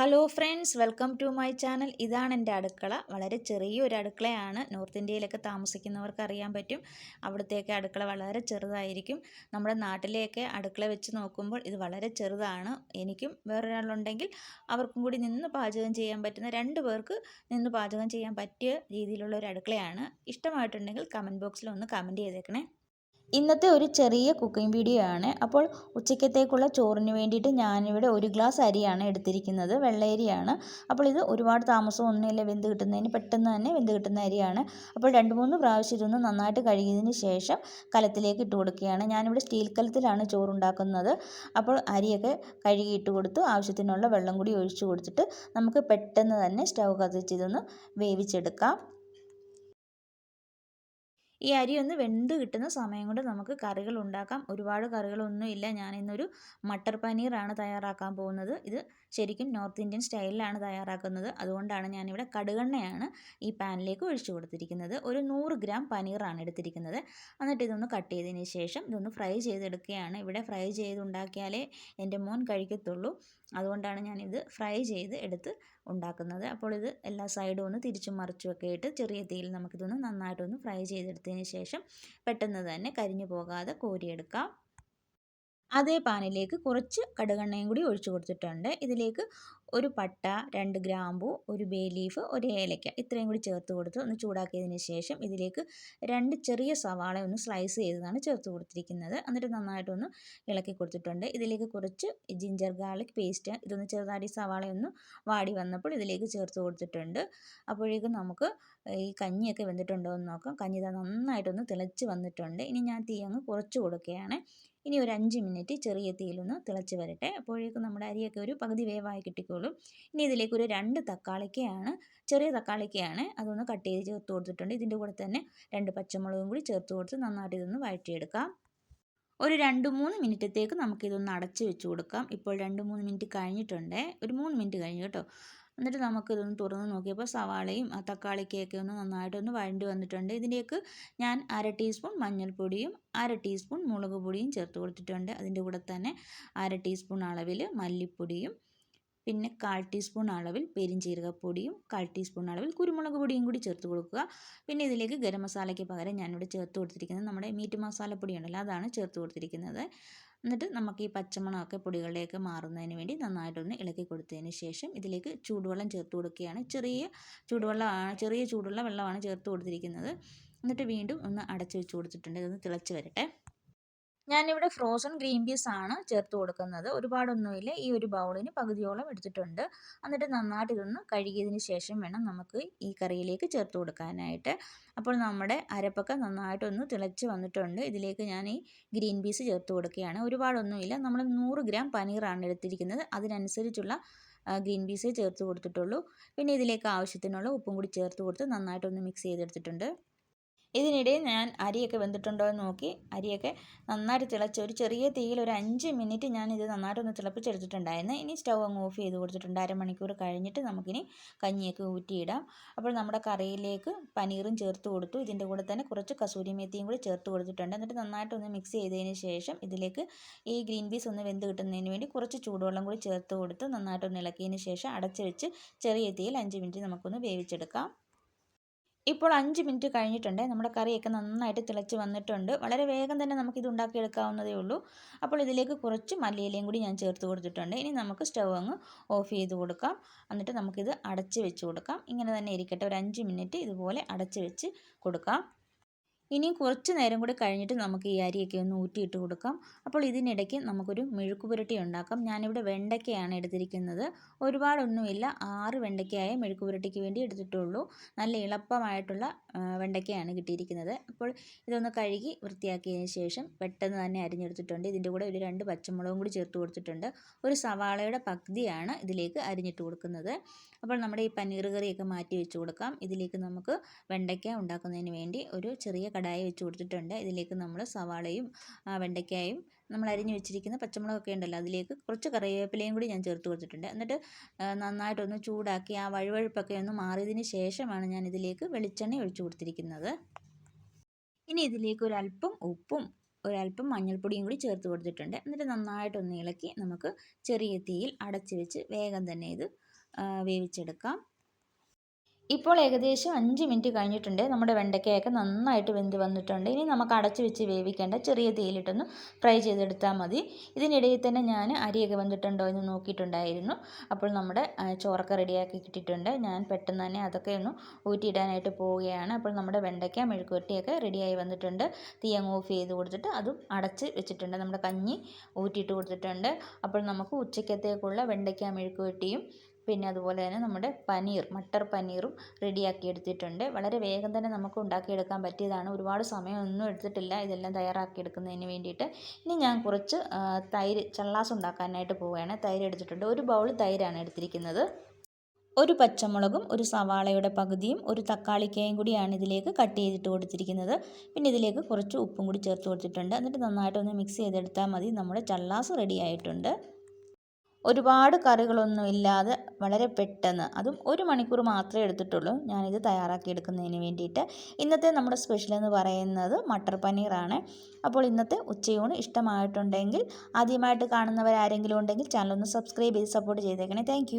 Hello friends, welcome to my channel. ഇതാണ് എൻ്റെ അടുക്കള. വളരെ ചെറിയൊരു അടുക്കളയാണ്. നോർത്ത് ഇന്ത്യയിലൊക്കെ താമസിക്കുന്നവർക്ക് അറിയാൻ പറ്റും. അവിടുത്തെയൊക്കെ അടുക്കള വളരെ ചെറുതായിരിക്കും. നമ്മുടെ നാട്ടിലെയൊക്കെ അടുക്കള വെച്ച് നോക്കുമ്പോൾ ഇത് വളരെ ചെറുതാണ്. എനിക്കും വേറൊരാളുണ്ടെങ്കിൽ അവർക്കും കൂടി നിന്ന് പാചകം ചെയ്യാൻ പറ്റുന്ന, 2 പേർക്ക് നിന്ന് പാചകം ചെയ്യാൻ പറ്റിയ രീതിയിലുള്ള ഒരു അടുക്കളയാണ്. ഇഷ്ടമായിട്ടുണ്ടെങ്കിൽ കമൻറ്റ് ബോക്സിൽ ഒന്ന് കമൻറ്റ് ചെയ്തേക്കണേ. ഇന്നത്തെ ഒരു ചെറിയ കുക്കിംഗ് വീഡിയോ ആണ്. അപ്പോൾ ഉച്ചക്കത്തേക്കുള്ള ചോറിന് വേണ്ടിയിട്ട് ഞാനിവിടെ 1 ഗ്ലാസ് അരിയാണ് എടുത്തിരിക്കുന്നത്. വെള്ളയരിയാണ്. അപ്പോൾ ഇത് ഒരുപാട് താമസമൊന്നുമില്ല വെന്ത് കിട്ടുന്നതിന്, പെട്ടെന്ന് തന്നെ വെന്ത് കിട്ടുന്ന അരിയാണ്. അപ്പോൾ 2-3 പ്രാവശ്യം ഇതൊന്ന് നന്നായിട്ട് കഴുകിയതിന് ശേഷം കലത്തിലേക്ക് ഇട്ട് കൊടുക്കുകയാണ്. ഞാനിവിടെ സ്റ്റീൽ കലത്തിലാണ് ചോറുണ്ടാക്കുന്നത്. അപ്പോൾ അരിയൊക്കെ കഴുകി ഇട്ട് കൊടുത്തു, ആവശ്യത്തിനുള്ള വെള്ളം കൂടി ഒഴിച്ചു കൊടുത്തിട്ട് നമുക്ക് പെട്ടെന്ന് തന്നെ സ്റ്റൗ കത്തിച്ച് ഇതൊന്ന് വേവിച്ചെടുക്കാം. ഈ അരി ഒന്ന് വെന്ത് കിട്ടുന്ന സമയം കൊണ്ട് നമുക്ക് കറികൾ ഉണ്ടാക്കാം. ഒരുപാട് കറികളൊന്നുമില്ല. ഞാനിന്നൊരു മട്ടർ പനീറാണ് തയ്യാറാക്കാൻ പോകുന്നത്. ഇത് ശരിക്കും നോർത്ത് ഇന്ത്യൻ സ്റ്റൈലിലാണ് തയ്യാറാക്കുന്നത്. അതുകൊണ്ടാണ് ഞാനിവിടെ കടുകെണ്ണയാണ് ഈ പാനിലേക്ക് ഒഴിച്ചു കൊടുത്തിരിക്കുന്നത്. ഒരു 100 ഗ്രാം പനീറാണ് എടുത്തിരിക്കുന്നത്. എന്നിട്ട് ഇതൊന്ന് കട്ട് ചെയ്തതിന് ശേഷം ഇതൊന്ന് ഫ്രൈ ചെയ്തെടുക്കുകയാണ്. ഇവിടെ ഫ്രൈ ചെയ്തുണ്ടാക്കിയാലേ എൻ്റെ മോൻ കഴിക്കത്തുള്ളൂ. അതുകൊണ്ടാണ് ഞാനിത് ഫ്രൈ ചെയ്ത് എടുത്ത് ഉണ്ടാക്കുന്നത്. അപ്പോൾ ഇത് എല്ലാ സൈഡും ഒന്ന് തിരിച്ചും മറിച്ചുമൊക്കെ ഇട്ട് ചെറിയ തീയിൽ നമുക്കിതൊന്ന് നന്നായിട്ടൊന്ന് ഫ്രൈ ചെയ്തെടുത്തതിന് ശേഷം പെട്ടെന്ന് തന്നെ കരിഞ്ഞു പോകാതെ കോരിയെടുക്കാം. അതേ പാനിലേക്ക് കുറച്ച് കടുകെണ്ണയും കൂടി ഒഴിച്ചു കൊടുത്തിട്ടുണ്ട്. ഇതിലേക്ക് ഒരു പട്ട, 2 ഗ്രാമ്പു, ഒരു ബേ ലീഫ്, ഒരു ഏലക്ക ഇത്രയും കൂടി ചേർത്ത് കൊടുത്ത് ഒന്ന് ചൂടാക്കിയതിന് ശേഷം ഇതിലേക്ക് 2 ചെറിയ സവാള ഒന്ന് സ്ലൈസ് ചെയ്തതാണ് ചേർത്ത് കൊടുത്തിരിക്കുന്നത്. എന്നിട്ട് നന്നായിട്ടൊന്ന് ഇളക്കി കൊടുത്തിട്ടുണ്ട്. ഇതിലേക്ക് കുറച്ച് ജിഞ്ചർ ഗാർലിക് പേസ്റ്റ്, ഇതൊന്ന് ചെറുതായി സവാളയൊന്ന് വാടി വന്നപ്പോൾ ഇതിലേക്ക് ചേർത്ത് കൊടുത്തിട്ടുണ്ട്. അപ്പോഴേക്കും നമുക്ക് ഈ കഞ്ഞിയൊക്കെ വെന്തിട്ടുണ്ടോ എന്ന് നോക്കാം. കഞ്ഞി നന്നായിട്ടൊന്ന് തിളച്ച് വന്നിട്ടുണ്ട്. ഇനി ഞാൻ തീ അങ്ങ് കുറച്ച് കൊടുക്കുകയാണ്. ഇനി ഒരു 5 മിനിറ്റ് ചെറിയ തീയിലൊന്ന് തിളച്ച് വരട്ടെ. അപ്പോഴേക്കും നമ്മുടെ അരിയൊക്കെ ഒരു പകുതി വേവായി കിട്ടിക്കോളും. ഇനി ഇതിലേക്ക് ഒരു 2 തക്കാളിക്കയാണ്, ചെറിയ തക്കാളിക്കയാണ്, അതൊന്ന് കട്ട് ചെയ്ത് ചേർത്ത് കൊടുത്തിട്ടുണ്ട്. ഇതിൻ്റെ കൂടെ തന്നെ 2 പച്ചമുളകും കൂടി ചേർത്ത് കൊടുത്ത് നന്നായിട്ട് ഇതൊന്ന് വഴറ്റിയെടുക്കാം. ഒരു 2-3 മിനിറ്റത്തേക്ക് നമുക്കിതൊന്ന് അടച്ച് വെച്ച് കൊടുക്കാം. ഇപ്പോൾ 2-3 മിനിറ്റ് കഴിഞ്ഞിട്ടുണ്ട്. ഒരു 3 മിനിറ്റ് കഴിഞ്ഞു കേട്ടോ. എന്നിട്ട് നമുക്കിതൊന്ന് തുറന്ന് നോക്കിയപ്പോൾ സവാളയും തക്കാളിക്കൊക്കെ ഒന്ന് നന്നായിട്ടൊന്ന് വഴണ്ടി വന്നിട്ടുണ്ട്. ഇതിലേക്ക് ഞാൻ 1/2 ടീസ്പൂൺ മഞ്ഞൾപ്പൊടിയും 1/2 ടീസ്പൂൺ മുളക് പൊടിയും ചേർത്ത് കൊടുത്തിട്ടുണ്ട്. അതിൻ്റെ കൂടെ തന്നെ 1/2 ടീസ്പൂൺ അളവിൽ മല്ലിപ്പൊടിയും, പിന്നെ 1/4 ടീസ്പൂൺ അളവിൽ പെരിഞ്ജീരകപ്പൊടിയും, 1/4 ടീസ്പൂൺ അളവിൽ കുരുമുളക് പൊടിയും കൂടി ചേർത്ത് കൊടുക്കുക. പിന്നെ ഇതിലേക്ക് ഗരം മസാലയ്ക്ക് പകരം ഞാനിവിടെ ചേർത്ത് കൊടുത്തിരിക്കുന്നത് നമ്മുടെ മീറ്റ് മസാലപ്പൊടി ഉണ്ടല്ലോ, അതാണ് ചേർത്ത് കൊടുത്തിരിക്കുന്നത്. എന്നിട്ട് നമുക്ക് ഈ പച്ചമണമൊക്കെ പൊടികളിലേക്ക് മാറുന്നതിന് വേണ്ടി നന്നായിട്ടൊന്ന് ഇളക്കി കൊടുത്തതിന് ശേഷം ഇതിലേക്ക് ചൂടുവെള്ളം ചേർത്ത് കൊടുക്കുകയാണ്. ചെറിയ ചൂടുള്ള വെള്ളമാണ് ചേർത്ത് കൊടുത്തിരിക്കുന്നത്. എന്നിട്ട് വീണ്ടും ഒന്ന് അടച്ചു വെച്ച് കൊടുത്തിട്ടുണ്ട്. ഇതൊന്ന് തിളച്ച് വരട്ടെ. ഞാനിവിടെ ഫ്രോസൺ ഗ്രീൻ പീസ് ആണ് ചേർത്ത് കൊടുക്കുന്നത്. ഒരുപാടൊന്നുമില്ല, ഈ ഒരു ബൗളിന് പകുതിയോളം എടുത്തിട്ടുണ്ട്. എന്നിട്ട് നന്നായിട്ട് ഇതൊന്ന് കഴുകിയതിന് ശേഷം വേണം നമുക്ക് ഈ കറിയിലേക്ക് ചേർത്ത് കൊടുക്കാനായിട്ട്. അപ്പോൾ നമ്മുടെ അരപ്പൊക്കെ നന്നായിട്ടൊന്ന് തിളച്ച് വന്നിട്ടുണ്ട്. ഇതിലേക്ക് ഞാൻ ഈ ഗ്രീൻ പീസ് ചേർത്ത് കൊടുക്കുകയാണ്. ഒരുപാടൊന്നുമില്ല, നമ്മൾ 100 ഗ്രാം പനീറാണ് എടുത്തിരിക്കുന്നത്. അതിനനുസരിച്ചുള്ള ഗ്രീൻ പീസേ ചേർത്ത് കൊടുത്തിട്ടുള്ളൂ. പിന്നെ ഇതിലേക്ക് ആവശ്യത്തിനുള്ള ഉപ്പും കൂടി ചേർത്ത് കൊടുത്ത് നന്നായിട്ടൊന്ന് മിക്സ് ചെയ്തെടുത്തിട്ടുണ്ട്. ഇതിനിടെ ഞാൻ അരിയൊക്കെ വെന്തിട്ടുണ്ടോ എന്ന് നോക്കി. അരിയൊക്കെ നന്നായിട്ട് തിളച്ച് ഒരു ചെറിയ തീയിൽ ഒരു 5 മിനിറ്റ് ഞാനിത് നന്നായിട്ടൊന്ന് തിളപ്പിച്ചെടുത്തിട്ടുണ്ടായിരുന്നു. ഇനി സ്റ്റൗ അങ്ങ് ഓഫ് ചെയ്ത് കൊടുത്തിട്ടുണ്ട്. അരമണിക്കൂർ കഴിഞ്ഞിട്ട് നമുക്കിനി കഞ്ഞിയൊക്കെ ഊറ്റിയിടാം. അപ്പോൾ നമ്മുടെ കറിയിലേക്ക് പനീറും ചേർത്ത് കൊടുത്തു. ഇതിൻ്റെ കൂടെ തന്നെ കുറച്ച് കസൂരി മേത്തിയും കൂടി ചേർത്ത് കൊടുത്തിട്ടുണ്ട്. എന്നിട്ട് നന്നായിട്ടൊന്ന് മിക്സ് ചെയ്തതിന് ശേഷം ഇതിലേക്ക് ഈ ഗ്രീൻ പീസ് ഒന്ന് വെന്ത് കിട്ടുന്നതിന് വേണ്ടി കുറച്ച് ചൂടുവെള്ളം കൂടി ചേർത്ത് കൊടുത്ത് നന്നായിട്ടൊന്ന് ഇളക്കിയതിന് ശേഷം അടച്ച് വെച്ച് ചെറിയ തീയിൽ 5 മിനിറ്റ് നമുക്കൊന്ന് വേവിച്ചെടുക്കാം. ഇപ്പോൾ 5 മിനിറ്റ് കഴിഞ്ഞിട്ടുണ്ട്. നമ്മുടെ കറിയൊക്കെ നന്നായിട്ട് തിളച്ച് വന്നിട്ടുണ്ട്. വളരെ വേഗം തന്നെ നമുക്കിത് ഉണ്ടാക്കിയെടുക്കാവുന്നതേ ഉള്ളൂ. അപ്പോൾ ഇതിലേക്ക് കുറച്ച് മല്ലിയിലയും കൂടി ഞാൻ ചേർത്ത് കൊടുത്തിട്ടുണ്ട്. ഇനി നമുക്ക് സ്റ്റൗ അങ്ങ് ഓഫ് ചെയ്ത് കൊടുക്കാം. എന്നിട്ട് നമുക്കിത് അടച്ച് വെച്ച് കൊടുക്കാം. ഇങ്ങനെ തന്നെ ഇരിക്കട്ടെ. ഒരു 5 മിനിറ്റ് ഇതുപോലെ അടച്ച് വെച്ച് കൊടുക്കാം. ഇനിയും കുറച്ച് നേരം കൂടി കഴിഞ്ഞിട്ട് നമുക്ക് ഈ അരിയൊക്കെ ഒന്ന് ഊറ്റിയിട്ട് കൊടുക്കാം. അപ്പോൾ ഇതിനിടയ്ക്ക് നമുക്കൊരു മെഴുക്ക് പുരട്ടി ഉണ്ടാക്കാം. ഞാനിവിടെ വെണ്ടയ്ക്കയാണ് എടുത്തിരിക്കുന്നത്. ഒരുപാടൊന്നുമില്ല, 6 വെണ്ടയ്ക്കയായ മെഴുക്ക് പുരട്ടിക്ക് വേണ്ടി എടുത്തിട്ടുള്ളൂ. നല്ല എളുപ്പമായിട്ടുള്ള വെണ്ടയ്ക്കയാണ് കിട്ടിയിരിക്കുന്നത്. അപ്പോൾ ഇതൊന്ന് കഴുകി വൃത്തിയാക്കിയതിന് ശേഷം പെട്ടെന്ന് തന്നെ അരിഞ്ഞെടുത്തിട്ടുണ്ട്. ഇതിൻ്റെ കൂടെ ഒരു 2 പച്ചമുളകും കൂടി ചേർത്ത് കൊടുത്തിട്ടുണ്ട്. ഒരു സവാളയുടെ പകുതിയാണ് ഇതിലേക്ക് അരിഞ്ഞിട്ട് കൊടുക്കുന്നത്. അപ്പോൾ നമ്മുടെ ഈ പനീർ കറിയൊക്കെ മാറ്റി വെച്ച് കൊടുക്കാം. ഇതിലേക്ക് നമുക്ക് വെണ്ടയ്ക്ക ഉണ്ടാക്കുന്നതിന് വേണ്ടി ഒരു ചെറിയ കടായി വെച്ച് കൊടുത്തിട്ടുണ്ട്. ഇതിലേക്ക് നമ്മൾ സവാളയും വെണ്ടയ്ക്കായും നമ്മൾ അരിഞ്ഞു വെച്ചിരിക്കുന്ന പച്ചമുളകൊക്കെ ഉണ്ടല്ലോ, അതിലേക്ക് കുറച്ച് കറിവേപ്പിലയും കൂടി ഞാൻ ചേർത്ത് കൊടുത്തിട്ടുണ്ട്. എന്നിട്ട് നന്നായിട്ടൊന്ന് ചൂടാക്കി ആ വഴുവഴുപ്പൊക്കെ ഒന്ന് മാറിയതിന് ശേഷമാണ് ഞാൻ ഇതിലേക്ക് വെളിച്ചെണ്ണ ഒഴിച്ചു കൊടുത്തിരിക്കുന്നത്. ഇനി ഇതിലേക്ക് ഒരല്പം ഉപ്പും ഒരല്പം മഞ്ഞൾപ്പൊടിയും കൂടി ചേർത്ത് കൊടുത്തിട്ടുണ്ട്. എന്നിട്ട് നന്നായിട്ടൊന്ന് ഇളക്കി നമുക്ക് ചെറിയ തീയിൽ അടച്ച് വെച്ച് വേഗം തന്നെ ഇത് വേവിച്ചെടുക്കാം. ഇപ്പോൾ ഏകദേശം 5 മിനിറ്റ് കഴിഞ്ഞിട്ടുണ്ട്. നമ്മുടെ വെണ്ടയ്ക്കയൊക്കെ നന്നായിട്ട് വെന്ത് വന്നിട്ടുണ്ട്. ഇനി നമുക്ക് അടച്ച് വെച്ച് വേവിക്കേണ്ട, ചെറിയ തീയിലിട്ടൊന്ന് ഫ്രൈ ചെയ്തെടുത്താൽ മതി. ഇതിനിടയിൽ തന്നെ ഞാൻ അരിയൊക്കെ വെന്തിട്ടുണ്ടോ എന്ന് നോക്കിയിട്ടുണ്ടായിരുന്നു. അപ്പോൾ നമ്മുടെ ചോറൊക്കെ റെഡിയാക്കി കിട്ടിയിട്ടുണ്ട്. ഞാൻ പെട്ടെന്ന് തന്നെ അതൊക്കെ ഒന്ന് ഊറ്റിയിടാനായിട്ട് പോവുകയാണ്. അപ്പോൾ നമ്മുടെ വെണ്ടയ്ക്ക മെഴുക്കുവരട്ടിയൊക്കെ റെഡിയായി വന്നിട്ടുണ്ട്. തീ അങ്ങ് ഓഫ് ചെയ്ത് കൊടുത്തിട്ട് അതും അടച്ച് വെച്ചിട്ടുണ്ട്. നമ്മുടെ കഞ്ഞി ഊറ്റിയിട്ട് കൊടുത്തിട്ടുണ്ട്. അപ്പോൾ നമുക്ക് ഉച്ചക്കത്തേക്കുള്ള വെണ്ടയ്ക്ക മെഴുക്കുവരട്ടിയും പിന്നെ അതുപോലെ തന്നെ നമ്മുടെ മട്ടർ പനീറും റെഡിയാക്കി എടുത്തിട്ടുണ്ട്. വളരെ വേഗം തന്നെ നമുക്ക് ഉണ്ടാക്കിയെടുക്കാൻ പറ്റിയതാണ്. ഒരുപാട് സമയമൊന്നും എടുത്തിട്ടില്ല ഇതെല്ലാം തയ്യാറാക്കി എടുക്കുന്നതിന് വേണ്ടിയിട്ട്. ഇനി ഞാൻ കുറച്ച് തൈര് ചള്ളാസ് ഉണ്ടാക്കാനായിട്ട് പോവുകയാണ്. തൈര് എടുത്തിട്ടുണ്ട്. 1 ബൗൾ തൈരാണ് എടുത്തിരിക്കുന്നത്. 1 പച്ചമുളകും 1 സവാളയുടെ പകുതിയും 1 തക്കാളിക്കയും കൂടിയാണ് ഇതിലേക്ക് കട്ട് ചെയ്തിട്ട് കൊടുത്തിരിക്കുന്നത്. പിന്നെ ഇതിലേക്ക് കുറച്ച് ഉപ്പും കൂടി ചേർത്ത് കൊടുത്തിട്ടുണ്ട്. എന്നിട്ട് നന്നായിട്ടൊന്ന് മിക്സ് ചെയ്തെടുത്താൽ മതി. നമ്മുടെ ചള്ളാസ് റെഡി ആയിട്ടുണ്ട്. ഒരുപാട് കറികളൊന്നും ഇല്ലാതെ വളരെ പെട്ടെന്ന്, അതും 1 മണിക്കൂർ മാത്രമേ എടുത്തിട്ടുള്ളൂ ഞാനിത് തയ്യാറാക്കി എടുക്കുന്നതിന് വേണ്ടിയിട്ട്. ഇന്നത്തെ നമ്മുടെ സ്പെഷ്യൽ എന്ന് പറയുന്നത് മട്ടർ പനീറാണ്. അപ്പോൾ ഇന്നത്തെ ഉച്ചയൂണ് ഇഷ്ടമായിട്ടുണ്ടെങ്കിൽ, ആദ്യമായിട്ട് കാണുന്നവരാരെങ്കിലും ഉണ്ടെങ്കിൽ ചാനൽ ഒന്ന് സബ്സ്ക്രൈബ് ചെയ്ത് സപ്പോർട്ട് ചെയ്തേക്കണേ. താങ്ക്